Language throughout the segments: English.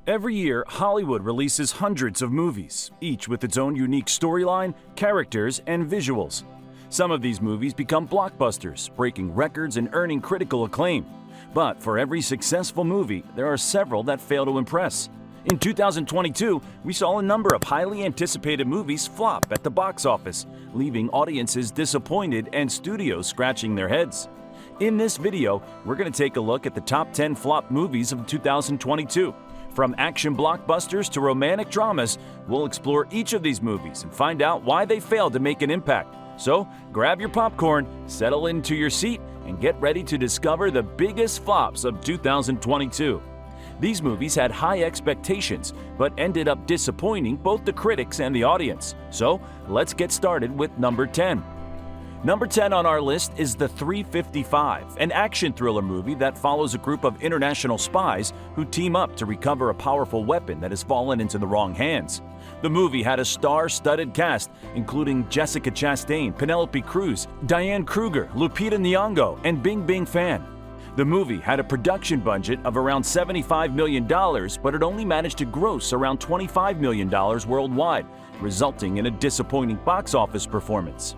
Every year, Hollywood releases hundreds of movies, each with its own unique storyline, characters, and visuals. Some of these movies become blockbusters, breaking records and earning critical acclaim. But for every successful movie, there are several that fail to impress. In 2022, we saw a number of highly anticipated movies flop at the box office, leaving audiences disappointed and studios scratching their heads. In this video, we're going to take a look at the top 10 flop movies of 2022. From action blockbusters to romantic dramas, we'll explore each of these movies and find out why they failed to make an impact. So, grab your popcorn, settle into your seat, and get ready to discover the biggest flops of 2022. These movies had high expectations, but ended up disappointing both the critics and the audience. So, let's get started with number 10. Number 10 on our list is The 355, an action thriller movie that follows a group of international spies who team up to recover a powerful weapon that has fallen into the wrong hands. The movie had a star-studded cast, including Jessica Chastain, Penelope Cruz, Diane Kruger, Lupita Nyong'o, and Bing Fan. The movie had a production budget of around $75 million, but it only managed to gross around $25 million worldwide, resulting in a disappointing box office performance.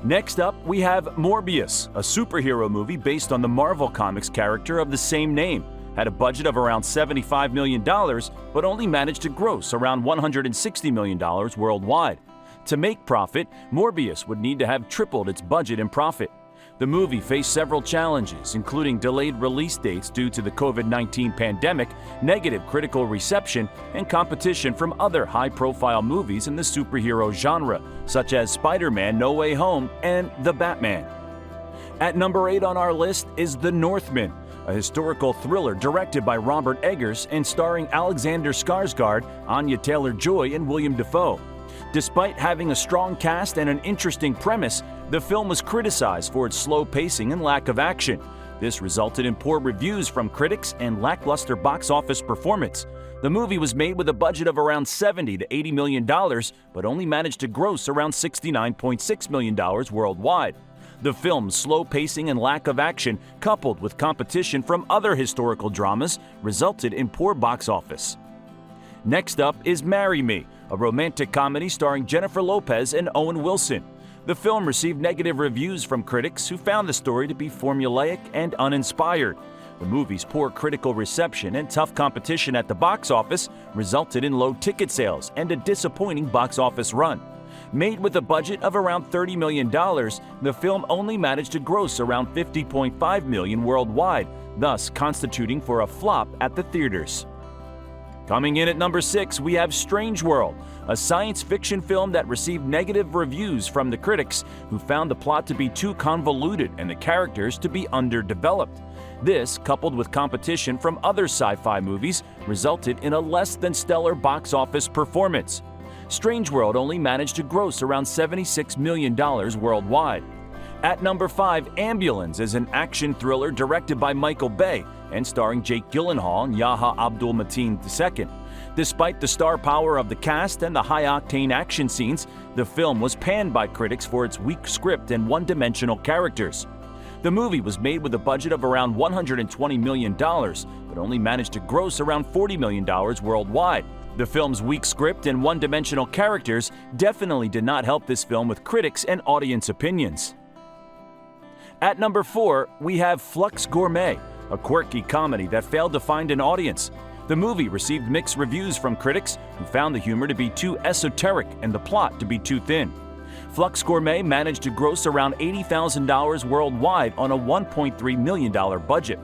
Next up, we have Morbius, a superhero movie based on the Marvel Comics character of the same name. Had a budget of around $75 million, but only managed to gross around $160 million worldwide. To make profit, Morbius would need to have tripled its budget and profit. The movie faced several challenges, including delayed release dates due to the COVID-19 pandemic, negative critical reception, and competition from other high-profile movies in the superhero genre, such as Spider-Man: No Way Home and The Batman. At number 8 on our list is The Northman, a historical thriller directed by Robert Eggers and starring Alexander Skarsgård, Anya Taylor-Joy, and William Dafoe. Despite having a strong cast and an interesting premise, the film was criticized for its slow pacing and lack of action. This resulted in poor reviews from critics and lackluster box office performance. The movie was made with a budget of around $70 to $80 million, but only managed to gross around $69.6 million worldwide. The film's slow pacing and lack of action, coupled with competition from other historical dramas, resulted in poor box office. Next up is Marry Me, a romantic comedy starring Jennifer Lopez and Owen Wilson. The film received negative reviews from critics who found the story to be formulaic and uninspired. The movie's poor critical reception and tough competition at the box office resulted in low ticket sales and a disappointing box office run. Made with a budget of around $30 million, the film only managed to gross around $50.5 million worldwide, thus constituting for a flop at the theaters. Coming in at number 6, we have Strange World, a science fiction film that received negative reviews from the critics who found the plot to be too convoluted and the characters to be underdeveloped. This, coupled with competition from other sci-fi movies, resulted in a less than stellar box office performance. Strange World only managed to gross around $76 million worldwide. At number 5, Ambulance is an action thriller directed by Michael Bay and starring Jake Gyllenhaal and Yahya Abdul-Mateen II. Despite the star power of the cast and the high-octane action scenes, the film was panned by critics for its weak script and one-dimensional characters. The movie was made with a budget of around $120 million, but only managed to gross around $40 million worldwide. The film's weak script and one-dimensional characters definitely did not help this film with critics and audience opinions. At number 4, we have Flux Gourmet, a quirky comedy that failed to find an audience. The movie received mixed reviews from critics who found the humor to be too esoteric and the plot to be too thin. Flux Gourmet managed to gross around $80,000 worldwide on a $1.3 million budget.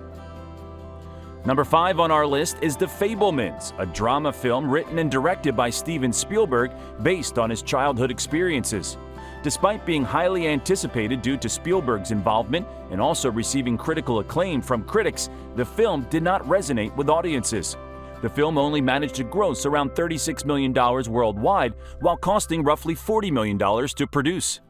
Number 5 on our list is The Fabelmans, a drama film written and directed by Steven Spielberg based on his childhood experiences. Despite being highly anticipated due to Spielberg's involvement and also receiving critical acclaim from critics, the film did not resonate with audiences. The film only managed to gross around $36 million worldwide, while costing roughly $40 million to produce.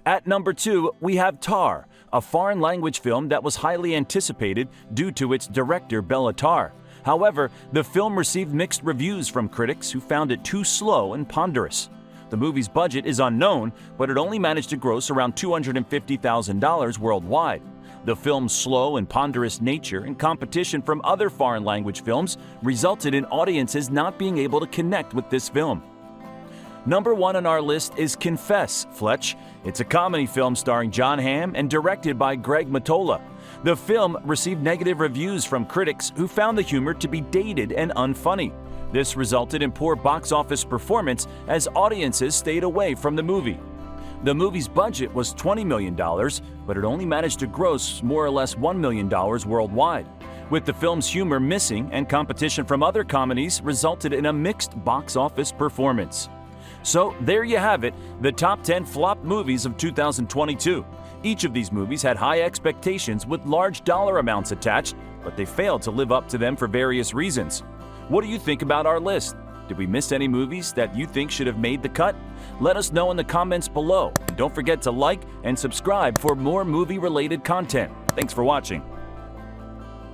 At number 2, we have Tar, a foreign language film that was highly anticipated due to its director Bela Tarr. However, the film received mixed reviews from critics who found it too slow and ponderous. The movie's budget is unknown, but it only managed to gross around $250,000 worldwide. The film's slow and ponderous nature and competition from other foreign language films resulted in audiences not being able to connect with this film. Number 1 on our list is Confess, Fletch. It's a comedy film starring Jon Hamm and directed by Greg Mottola. The film received negative reviews from critics who found the humor to be dated and unfunny. This resulted in poor box office performance as audiences stayed away from the movie. The movie's budget was $20 million, but it only managed to gross more or less $1 million worldwide. With the film's humor missing and competition from other comedies resulted in a mixed box office performance. So there you have it, the top 10 flop movies of 2022. Each of these movies had high expectations with large dollar amounts attached, but they failed to live up to them for various reasons. What do you think about our list? Did we miss any movies that you think should have made the cut? Let us know in the comments below. And don't forget to like and subscribe for more movie-related content. Thanks for watching.